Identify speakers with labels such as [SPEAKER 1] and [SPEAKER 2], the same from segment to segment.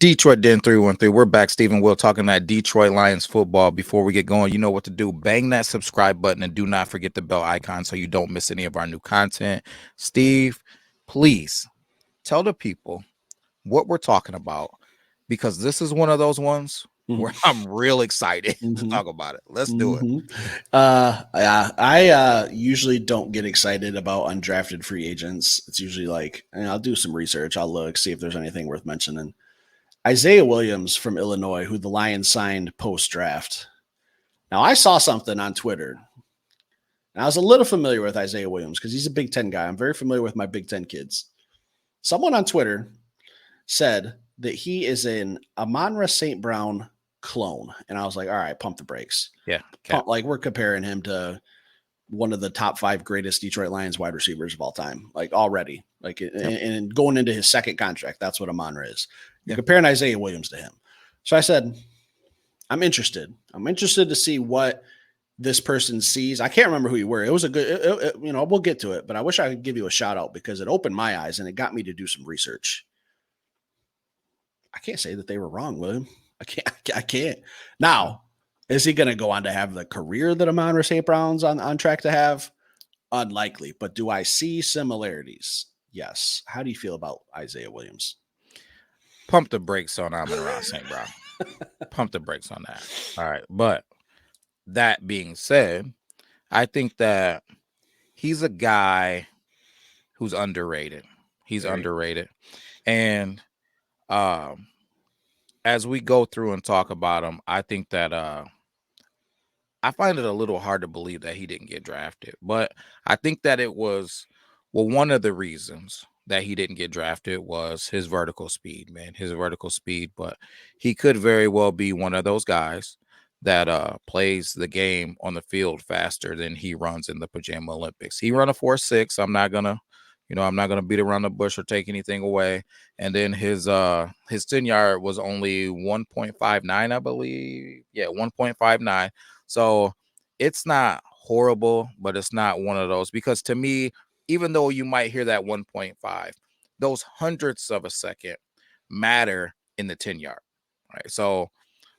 [SPEAKER 1] Detroit Den 313. We're back, Stephen Will, talking that Detroit Lions football. Before we get going, you know what to do. Bang that subscribe button and do not forget the bell icon so you don't miss any of our new content. Steve, please tell the people what we're talking about, because this is one of those ones where I'm real excited to talk about it. Let's do it.
[SPEAKER 2] I usually don't get excited about undrafted free agents. It's usually like, I'll do some research. I'll look, see if there's anything worth mentioning. Isaiah Williams from Illinois, who the Lions signed post-draft. Now, I saw something on Twitter. And I was a little familiar with Isaiah Williams because he's a Big Ten guy. I'm very familiar with my Big Ten kids. Someone on Twitter said that he is an Amon-Ra St. Brown clone. And I was like, all right, pump the brakes.
[SPEAKER 1] Yeah.
[SPEAKER 2] Like, we're comparing him to one of the top 5 greatest Detroit Lions wide receivers of all time, like already. Like, and going into his second contract, that's what Amon-Ra is. You're comparing Isaiah Williams to him. So I said, I'm interested. I'm interested to see what this person sees. I can't remember who you were. It was a good, we'll get to it, but I wish I could give you a shout out because it opened my eyes and it got me to do some research. I can't say that they were wrong, William. I can't. Now, is he going to go on to have the career that Amon-Ra St. Brown's on track to have? Unlikely. But do I see similarities? Yes. How do you feel about Isaiah Williams?
[SPEAKER 1] Pump the brakes on Amon-Ra St. Brown. Pump the brakes on that. All right. But that being said, I think that he's a guy who's underrated. He's underrated. And as we go through and talk about him, I think that I find it a little hard to believe that he didn't get drafted. But I think that it was, one of the reasons that he didn't get drafted was his vertical speed, man. His vertical speed. But he could very well be one of those guys that plays the game on the field faster than he runs in the Pajama Olympics. He run a 4.6. I'm not gonna beat around the bush or take anything away. And then his 10-yard was only 1.59, I believe. Yeah, 1.59. So it's not horrible, but it's not one of those, because to me, even though you might hear that 1.5, those hundredths of a second matter in the 10-yard. Right. So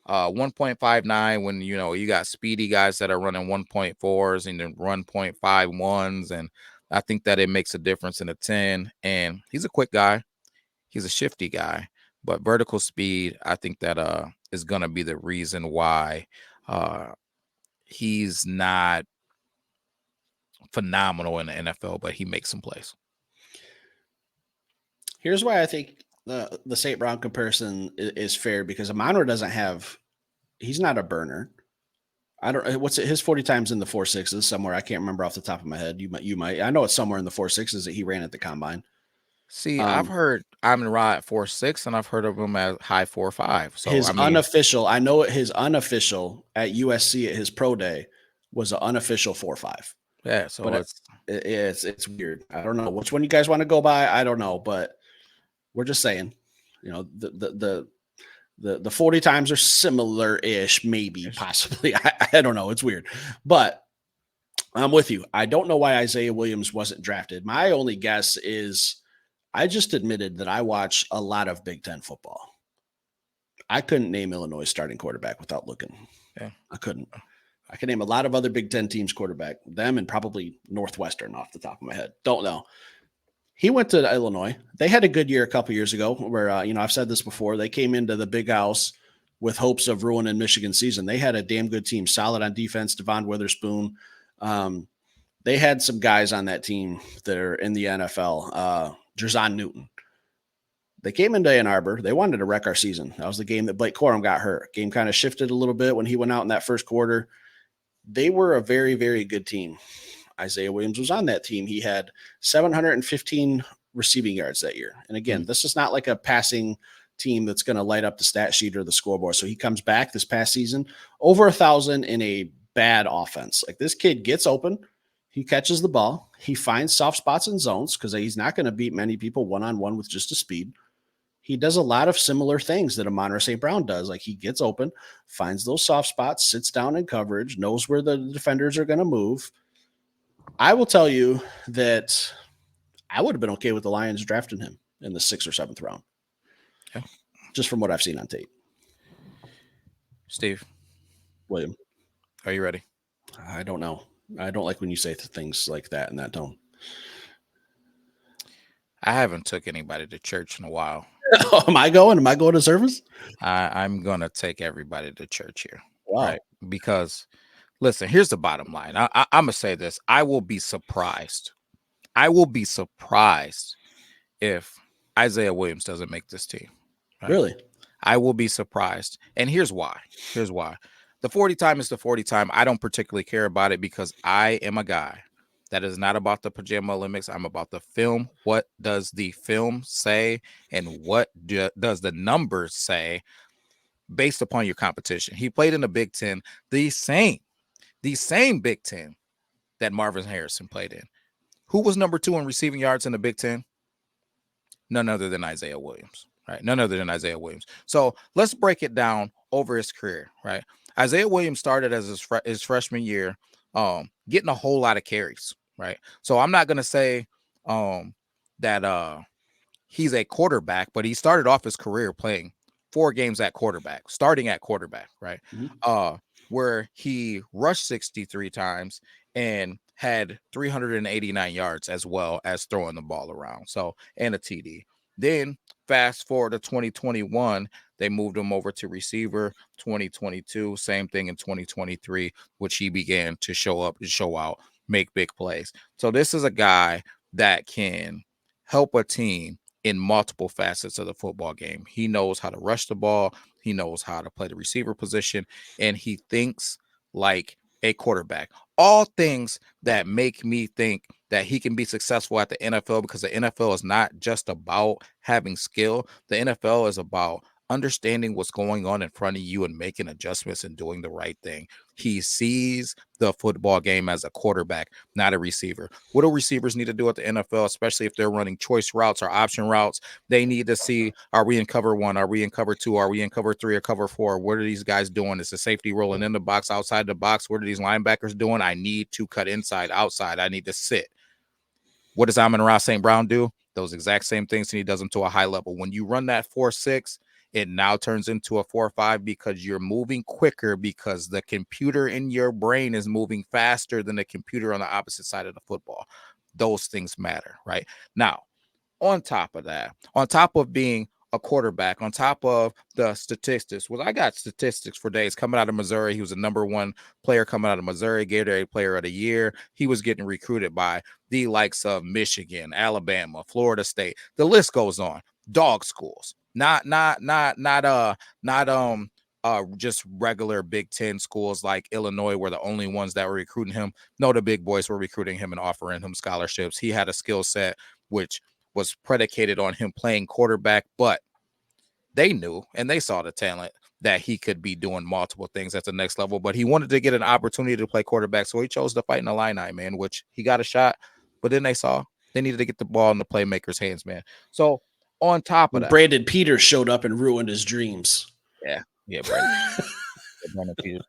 [SPEAKER 1] 1.59 when you got speedy guys that are running 1.4s and then run 0.51s, and I think that it makes a difference in a 10. And he's a quick guy, he's a shifty guy, but vertical speed, I think that is gonna be the reason why he's not phenomenal in the NFL, but he makes some plays.
[SPEAKER 2] Here's why I think the St. Brown comparison is fair, because Amon-Ra he's not a burner. I don't, what's it, his 40 times in the 4.6s somewhere. I can't remember off the top of my head. You might, I know it's somewhere in the 4.6s that he ran at the combine.
[SPEAKER 1] See, I've heard Amon-Ra at 4.6, and I've heard of him at high 4.5. So
[SPEAKER 2] his unofficial, I know his unofficial at USC at his pro day was an unofficial 4.5.
[SPEAKER 1] Yeah, so
[SPEAKER 2] but it's weird. I don't know which one you guys want to go by. I don't know, but we're just saying, the 40 times are similar-ish, maybe, possibly. I don't know. It's weird. But I'm with you. I don't know why Isaiah Williams wasn't drafted. My only guess is I just admitted that I watch a lot of Big Ten football. I couldn't name Illinois' starting quarterback without looking.
[SPEAKER 1] Yeah,
[SPEAKER 2] I couldn't. I can name a lot of other Big Ten teams quarterback, them and probably Northwestern off the top of my head. Don't know. He went to Illinois. They had a good year a couple years ago where, I've said this before. They came into the big house with hopes of ruining Michigan's season. They had a damn good team, solid on defense, Devon Witherspoon. They had some guys on that team that are in the NFL. Jerzon Newton. They came into Ann Arbor. They wanted to wreck our season. That was the game that Blake Corum got hurt. Game kind of shifted a little bit when he went out in that first quarter. They were a very, very good team. Isaiah Williams was on that team. He had 715 receiving yards that year. And again, this is not like a passing team that's going to light up the stat sheet or the scoreboard. So he comes back this past season, over 1,000 in a bad offense. Like, this kid gets open. He catches the ball. He finds soft spots and zones because he's not going to beat many people one-on-one with just a speed. He does a lot of similar things that Amon-Ra St. Brown does. Like, he gets open, finds those soft spots, sits down in coverage, knows where the defenders are going to move. I will tell you that I would have been okay with the Lions drafting him in the 6th or 7th round.
[SPEAKER 1] Yeah.
[SPEAKER 2] just from what I've seen on tape.
[SPEAKER 1] Steve,
[SPEAKER 2] William,
[SPEAKER 1] are you ready?
[SPEAKER 2] I don't know. I don't like when you say things like that in that tone.
[SPEAKER 1] I haven't took anybody to church in a while.
[SPEAKER 2] Am I going? Am I going to service?
[SPEAKER 1] I'm gonna take everybody to church here,
[SPEAKER 2] Wow.
[SPEAKER 1] right? Because listen, here's the bottom line. I'm gonna say this. I will be surprised. I will be surprised if Isaiah Williams doesn't make this team. Right?
[SPEAKER 2] Really?
[SPEAKER 1] I will be surprised. And here's why. Here's why. The 40 time is the 40 time. I don't particularly care about it because I am a guy that is not about the pajama Olympics. I'm about the film. What does the film say? And what does the numbers say based upon your competition? He played in the Big Ten, the same Big Ten that Marvin Harrison played in. Who was number 2 in receiving yards in the Big Ten? None other than Isaiah Williams, right? None other than Isaiah Williams. So let's break it down over his career, right? Isaiah Williams started as his freshman year, getting a whole lot of carries, right? So I'm not gonna say that he's a quarterback, but he started off his career playing 4 games at quarterback, starting at quarterback, right?
[SPEAKER 2] Mm-hmm.
[SPEAKER 1] Where he rushed 63 times and had 389 yards as well as throwing the ball around. So, and a TD. Then fast forward to 2021, they moved him over to receiver. 2022, same thing in 2023, which he began to show up, show out, make big plays. So this is a guy that can help a team in multiple facets of the football game. He knows how to rush the ball. He knows how to play the receiver position, and he thinks like a quarterback. All things that make me think that he can be successful at the NFL, because the NFL is not just about having skill. The NFL is about understanding what's going on in front of you and making adjustments and doing the right thing. He sees the football game as a quarterback, not a receiver. What do receivers need to do at the NFL, especially if they're running choice routes or option routes? They need to see, are we in cover 1? Are we in cover 2? Are we in cover 3 or cover 4? What are these guys doing? Is the safety rolling in the box, outside the box? What are these linebackers doing? I need to cut inside, outside. I need to sit. What does Amon-Ra St. Brown do? Those exact same things, and he does them to a high level. When you run that 4-6, it now turns into a 4-5 because you're moving quicker, because the computer in your brain is moving faster than the computer on the opposite side of the football. Those things matter, right? Now, on top of that, on top of being a quarterback, on top of the statistics, well, I got statistics for days. Coming out of Missouri, he was the number 1 player coming out of Missouri, Gatorade Player of the Year. He was getting recruited by the likes of Michigan, Alabama, Florida State. The list goes on. Dog schools, not just regular Big Ten schools like Illinois were the only ones that were recruiting him. No, the big boys were recruiting him and offering him scholarships. He had a skill set which was predicated on him playing quarterback, but they knew and they saw the talent that he could be doing multiple things at the next level, but he wanted to get an opportunity to play quarterback. So he chose to fight in the Illini, man, which he got a shot, but then they saw they needed to get the ball in the playmaker's hands, man. So on top of
[SPEAKER 2] When
[SPEAKER 1] that,
[SPEAKER 2] Brandon Peters showed up and ruined his dreams.
[SPEAKER 1] yeah, Brandon Peters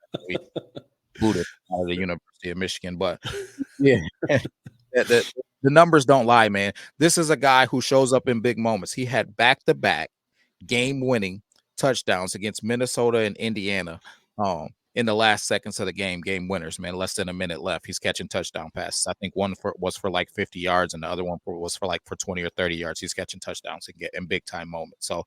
[SPEAKER 1] booted out of the University of Michigan, but yeah, the numbers don't lie, man. This is a guy who shows up in big moments. He had back-to-back game-winning touchdowns against Minnesota and Indiana in the last seconds of the game winners, man. Less than a minute left. He's catching touchdown passes. I think one was for like 50 yards and the other one was for 20 or 30 yards. He's catching touchdowns and in big time moments. So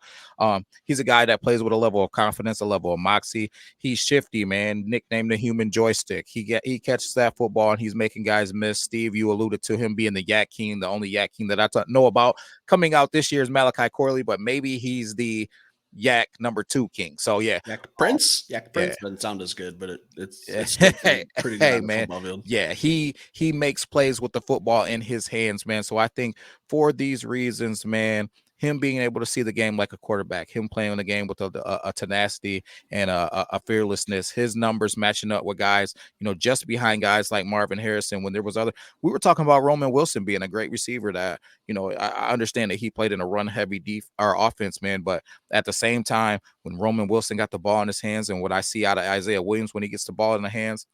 [SPEAKER 1] he's a guy that plays with a level of confidence, a level of moxie. He's shifty, man. Nicknamed the human joystick. He catches that football and he's making guys miss. Steve, you alluded to him being the Yak King, the only Yak King that I know about. Coming out this year is Malachi Corley, but maybe he's the Yak number 2 king. So yeah,
[SPEAKER 2] Yak Prince doesn't sound as good, but it's still pretty good on the
[SPEAKER 1] man,
[SPEAKER 2] football field.
[SPEAKER 1] Yeah, he makes plays with the football in his hands, man. So I think for these reasons, man, him being able to see the game like a quarterback, him playing the game with a tenacity and a fearlessness, his numbers matching up with guys, just behind guys like Marvin Harrison. When there was we were talking about Roman Wilson being a great receiver that, I understand that he played in a run-heavy offense, man, but at the same time, when Roman Wilson got the ball in his hands and what I see out of Isaiah Williams when he gets the ball in the hands,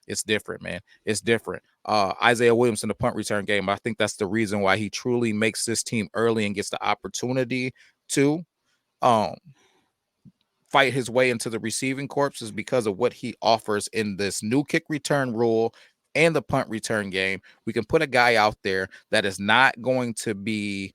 [SPEAKER 1] it's different, man. It's different. Isaiah Williams in the punt return game, I think that's the reason why he truly makes this team early and gets the opportunity to fight his way into the receiving corps is because of what he offers in this new kick return rule and the punt return game. We can put a guy out there that is not going to be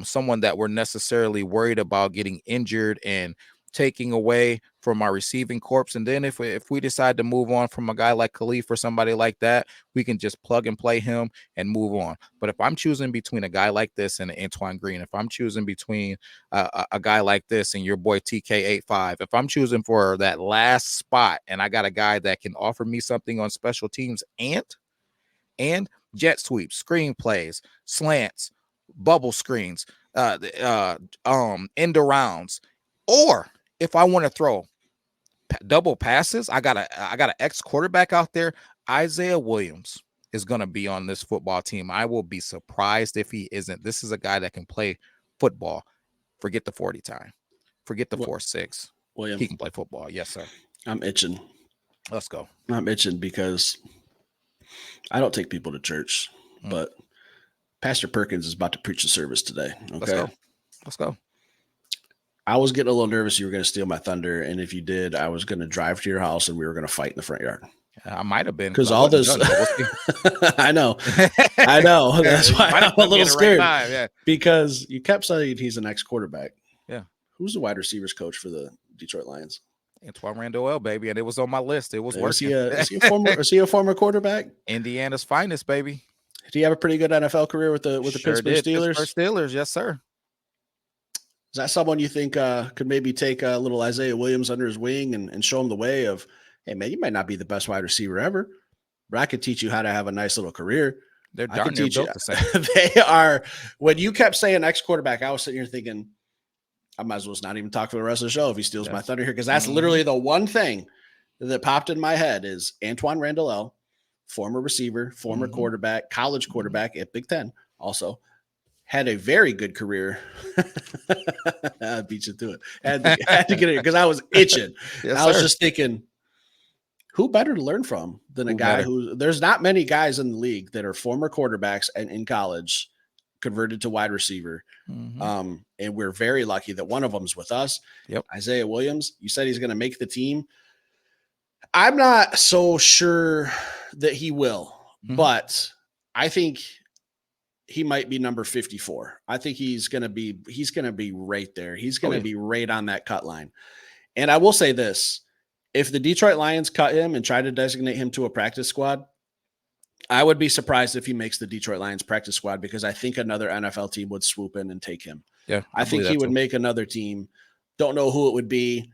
[SPEAKER 1] someone that we're necessarily worried about getting injured and taking away from our receiving corps. And then if we decide to move on from a guy like Khalif or somebody like that, we can just plug and play him and move on. But if I'm choosing between a guy like this and Antoine Green, if I'm choosing between a guy like this and your boy TK85, if I'm choosing for that last spot and I got a guy that can offer me something on special teams and jet sweeps, screen plays, slants, bubble screens, end arounds, or if I want to throw double passes, I got an ex quarterback out there. Isaiah Williams is going to be on this football team. I will be surprised if he isn't. This is a guy that can play football. Forget the 40 time. Forget the 4.6.
[SPEAKER 2] William,
[SPEAKER 1] he can play football. Yes, sir.
[SPEAKER 2] I'm itching.
[SPEAKER 1] Let's go.
[SPEAKER 2] I'm itching because I don't take people to church, but Pastor Perkins is about to preach the service today. Okay.
[SPEAKER 1] Let's go.
[SPEAKER 2] I was getting a little nervous you were going to steal my thunder, and if you did, I was going to drive to your house and we were going to fight in the front yard.
[SPEAKER 1] I might have been
[SPEAKER 2] because all this. I know. That's why I'm a little scared. Because you kept saying he's an ex-quarterback.
[SPEAKER 1] Yeah.
[SPEAKER 2] Who's the wide receivers coach for the Detroit Lions?
[SPEAKER 1] Antoine Randall, baby, and it was on my list. It was working.
[SPEAKER 2] Is he a former quarterback?
[SPEAKER 1] Indiana's finest, baby.
[SPEAKER 2] Did he have a pretty good NFL career with the Pittsburgh Steelers?
[SPEAKER 1] Pittsburgh Steelers, yes, sir.
[SPEAKER 2] Is that someone you think could maybe take a little Isaiah Williams under his wing and show him the way of, hey, man, you might not be the best wide receiver ever, but I could teach you how to have a nice little career.
[SPEAKER 1] They're darn near built the same.
[SPEAKER 2] They are. When you kept saying ex-quarterback, I was sitting here thinking, I might as well not even talk for the rest of the show if he steals my thunder here, because that's literally the one thing that popped in my head is Antoine Randall, former receiver, former quarterback, college quarterback at Big Ten also. Had a very good career. I beat you to it. Had to get it because I was itching. I was just thinking, who better to learn from than a guy who there's not many guys in the league that are former quarterbacks and in college converted to wide receiver. And we're very lucky that one of them's with us.
[SPEAKER 1] Yep.
[SPEAKER 2] Isaiah Williams, you said he's going to make the team. I'm not so sure that he will, but I think he might be number 54. I think he's going to be right there. He's going to be right on that cut line. And I will say this, if the Detroit Lions cut him and try to designate him to a practice squad, I would be surprised if he makes the Detroit Lions practice squad, because I think another NFL team would swoop in and take him.
[SPEAKER 1] Yeah.
[SPEAKER 2] I think he would make another team. Don't know who it would be.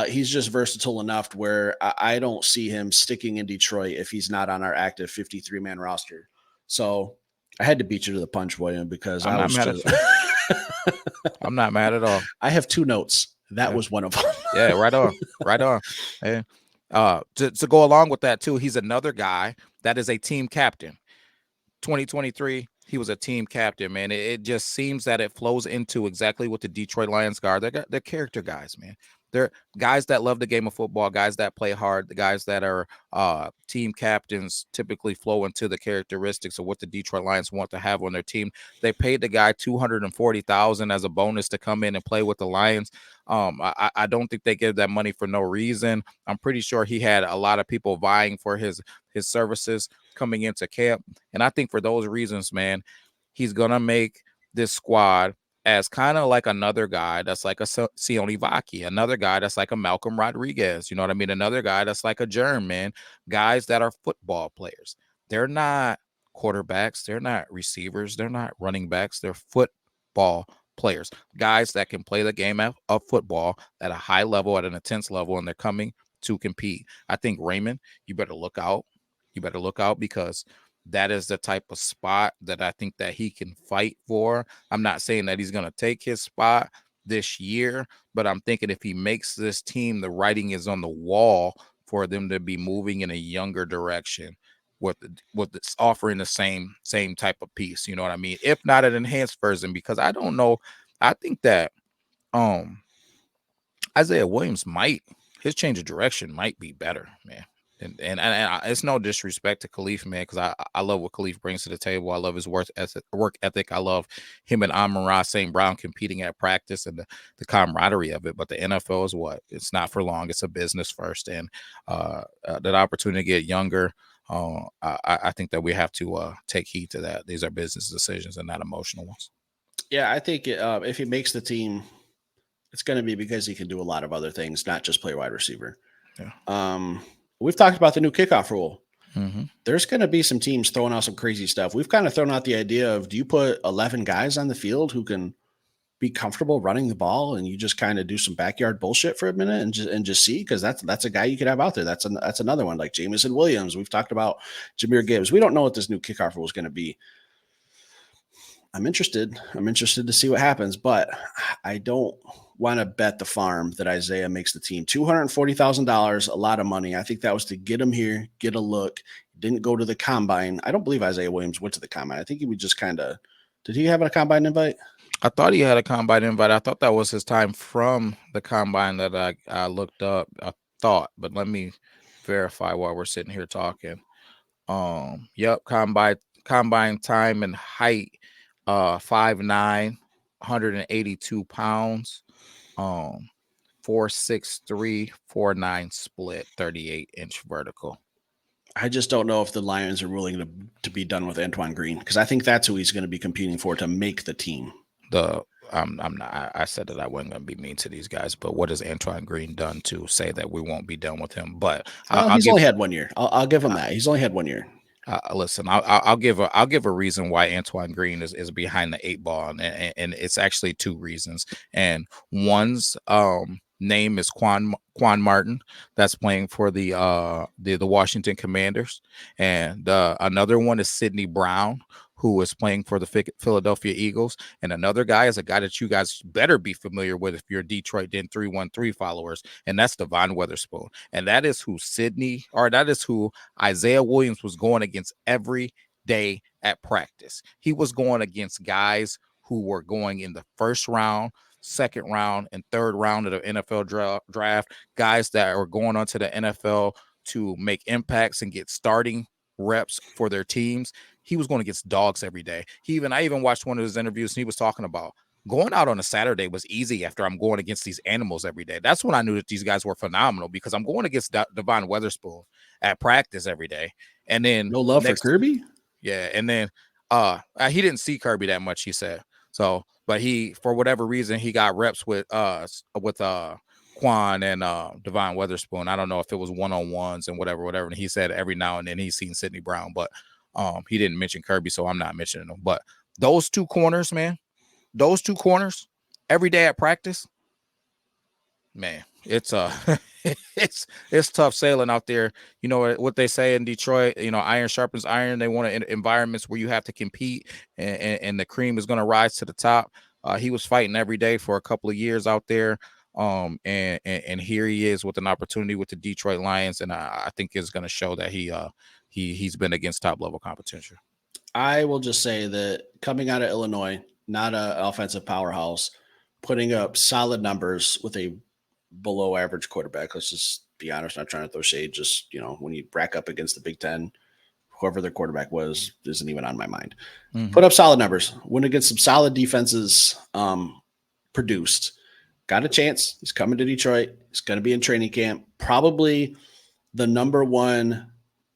[SPEAKER 2] He's just versatile enough where I don't see him sticking in Detroit if he's not on our active 53-man roster. So I had to beat you to the punch, William, because I'm
[SPEAKER 1] not mad at all.
[SPEAKER 2] I have two notes. That was one of them.
[SPEAKER 1] Yeah, right on. Right on. And to go along with that too, he's another guy that is a team captain. 2023, he was a team captain, man. It just seems that it flows into exactly what the Detroit Lions are. They're character guys, man. They're guys that love the game of football, guys that play hard, the guys that are team captains typically flow into the characteristics of what the Detroit Lions want to have on their team. They paid the guy $240,000 as a bonus to come in and play with the Lions. I don't think they give that money for no reason. I'm pretty sure he had a lot of people vying for his services coming into camp. And I think for those reasons, man, he's going to make this squad as kind of like another guy that's like a Sione Vaki, another guy that's like a Malcolm Rodriguez, you know what I mean? Another guy that's like a Germ, man. Guys that are football players. They're not quarterbacks. They're not receivers. They're not running backs. They're football players. Guys that can play the game of football at a high level, at an intense level, and they're coming to compete. I think, Raymond, you better look out. You better look out, because that is the type of spot that I think that he can fight for. I'm not saying that he's going to take his spot this year, but I'm thinking if he makes this team, the writing is on the wall for them to be moving in a younger direction with offering the same type of piece. You know what I mean? If not an enhanced version, because I don't know. I think that Isaiah Williams his change of direction might be better, man. It's no disrespect to Khalif, man, because I love what Khalif brings to the table. I love his work ethic. I love him and Amon-Ra St. Brown competing at practice and the camaraderie of it. But the NFL is what? It's not for long. It's a business first. And that opportunity to get younger, I think that we have to take heed to that. These are business decisions and not emotional ones.
[SPEAKER 2] Yeah, I think if he makes the team, it's going to be because he can do a lot of other things, not just play wide receiver.
[SPEAKER 1] Yeah.
[SPEAKER 2] We've talked about the new kickoff rule.
[SPEAKER 1] Mm-hmm.
[SPEAKER 2] There's going to be some teams throwing out some crazy stuff. We've kind of thrown out the idea of, do you put 11 guys on the field who can be comfortable running the ball, and you just kind of do some backyard bullshit for a minute and just see? Because that's a guy you could have out there. That's another one, like Jamison Williams. We've talked about Jahmyr Gibbs. We don't know what this new kickoff rule is going to be. I'm interested to see what happens, but I don't want to bet the farm that Isaiah makes the team. $240,000, a lot of money. I think that was to get him here, get a look. Didn't go to the combine. I don't believe Isaiah Williams went to the combine. I think he would just did he have a combine invite?
[SPEAKER 1] I thought he had a combine invite. I thought that was his time from the combine that I looked up. I thought, but let me verify while we're sitting here talking. Yep, combine time and height, 5'9", 182 pounds, 4'6", 4'9" split, 38-inch vertical.
[SPEAKER 2] I just don't know if the Lions are willing to be done with Antoine Green, because I think that's who he's going to be competing for to make the team.
[SPEAKER 1] I'm not. I said that I wasn't going to be mean to these guys, but what has Antoine Green done to say that we won't be done with him? But
[SPEAKER 2] he's only had 1 year. I'll give him that. He's only had 1 year.
[SPEAKER 1] Listen, I'll give a reason why Antoine Green is behind the 8 ball, and it's actually 2 reasons. And one's name is Quan Martin, that's playing for the Washington Commanders, and another one is Sidney Brown, who is playing for the Philadelphia Eagles, and another guy is a guy that you guys better be familiar with if you're Detroit Den 313 followers, and that's Devon Witherspoon, and that is who Isaiah Williams was going against every day at practice. He was going against guys who were going in the first round, second round, and third round of the NFL draft, guys that are going on to the NFL to make impacts and get starting reps for their teams. He was going against dogs every day. I even watched one of his interviews, and he was talking about going out on a Saturday was easy after I'm going against these animals every day. That's when I knew that these guys were phenomenal, because I'm going against Devon Witherspoon at practice every day. And then
[SPEAKER 2] no love for Kirby.
[SPEAKER 1] Yeah. And then he didn't see Kirby that much, he said. So, but he, for whatever reason, he got reps with Quan and Devon Witherspoon. I don't know if it was one-on-ones and whatever. And he said every now and then he's seen Sidney Brown, but he didn't mention Kirby, so I'm not mentioning them. But those 2 corners, man, every day at practice, man, it's it's tough sailing out there. You know what they say in Detroit, iron sharpens iron. They want environments where you have to compete, and the cream is going to rise to the top. He was fighting every day for a couple of years out there. And here he is with an opportunity with the Detroit Lions, and I think it's going to show that he's been against top level competition.
[SPEAKER 2] I will just say that coming out of Illinois, not an offensive powerhouse, putting up solid numbers with a below average quarterback. Let's just be honest, not trying to throw shade. Just, when you rack up against the Big Ten, whoever their quarterback was isn't even on my mind. Mm-hmm. Put up solid numbers, went against some solid defenses, produced. Got a chance. He's coming to Detroit. He's going to be in training camp. Probably the number one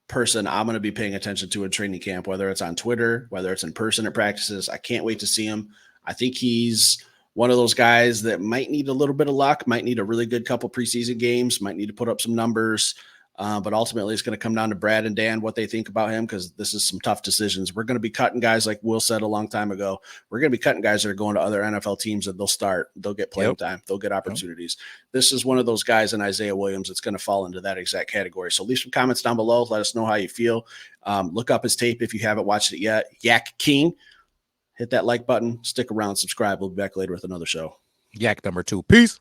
[SPEAKER 2] person I'm going to be paying attention to in training camp, whether it's on Twitter, whether it's in person at practices. I can't wait to see him. I think he's one of those guys that might need a little bit of luck, might need a really good couple preseason games, might need to put up some numbers. But ultimately, it's going to come down to Brad and Dan, what they think about him, because this is some tough decisions. We're going to be cutting guys, like Will said a long time ago. We're going to be cutting guys that are going to other NFL teams, and they'll get playing time. They'll get opportunities. This is one of those guys in Isaiah Williams that's going to fall into that exact category. So leave some comments down below. Let us know how you feel. Look up his tape if you haven't watched it yet. Yak King. Hit that like button. Stick around. Subscribe. We'll be back later with another show.
[SPEAKER 1] Yak number 2. Peace.